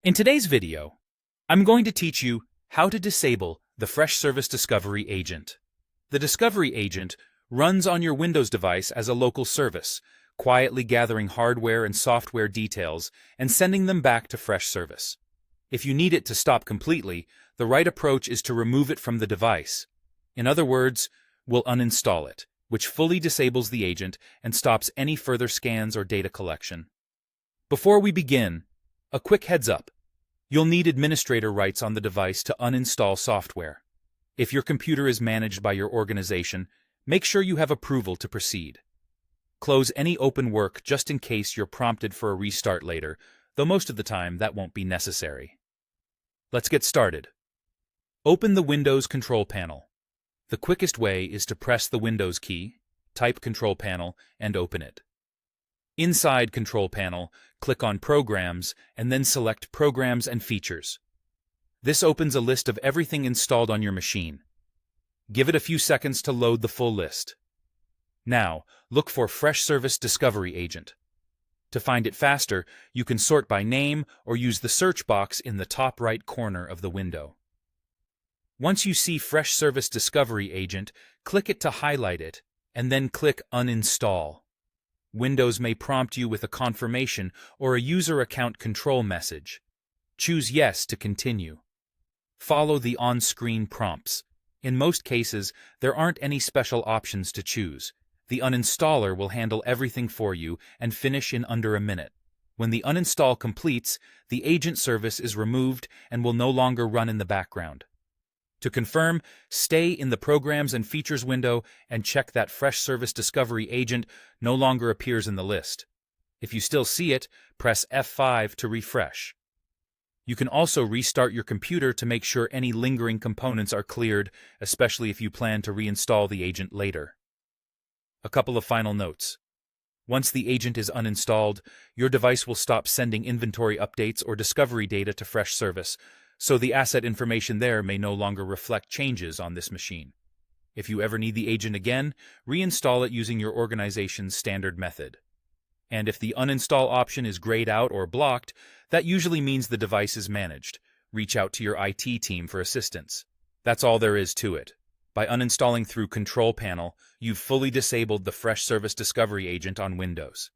In today's video, I'm going to teach you how to disable the Freshservice Discovery Agent. The Discovery Agent runs on your Windows device as a local service, quietly gathering hardware and software details and sending them back to Freshservice. If you need it to stop completely, the right approach is to remove it from the device. In other words, we'll uninstall it, which fully disables the agent and stops any further scans or data collection. Before we begin, a quick heads up. You'll need administrator rights on the device to uninstall software. If your computer is managed by your organization, make sure you have approval to proceed. Close any open work just in case you're prompted for a restart later, though most of the time that won't be necessary. Let's get started. Open the Windows Control Panel. The quickest way is to press the Windows key, type Control Panel, and open it. Inside Control Panel, click on Programs and then select Programs and Features. This opens a list of everything installed on your machine. Give it a few seconds to load the full list. Now, look for Freshservice Discovery Agent. To find it faster, you can sort by name or use the search box in the top right corner of the window. Once you see Freshservice Discovery Agent, click it to highlight it, and then click Uninstall. Windows may prompt you with a confirmation or a user account control message. Choose Yes to continue. Follow the on-screen prompts. In most cases, there aren't any special options to choose. The uninstaller will handle everything for you and finish in under a minute. When the uninstall completes, the agent service is removed and will no longer run in the background. To confirm, stay in the Programs and Features window and check that Freshservice Discovery Agent no longer appears in the list. If you still see it, press F5 to refresh. You can also restart your computer to make sure any lingering components are cleared, especially if you plan to reinstall the agent later. A couple of final notes. Once the agent is uninstalled, your device will stop sending inventory updates or discovery data to Freshservice, so the asset information there may no longer reflect changes on this machine. If you ever need the agent again, reinstall it using your organization's standard method. And if the uninstall option is grayed out or blocked, that usually means the device is managed. Reach out to your IT team for assistance. That's all there is to it. By uninstalling through Control Panel, you've fully disabled the Freshservice Discovery Agent on Windows.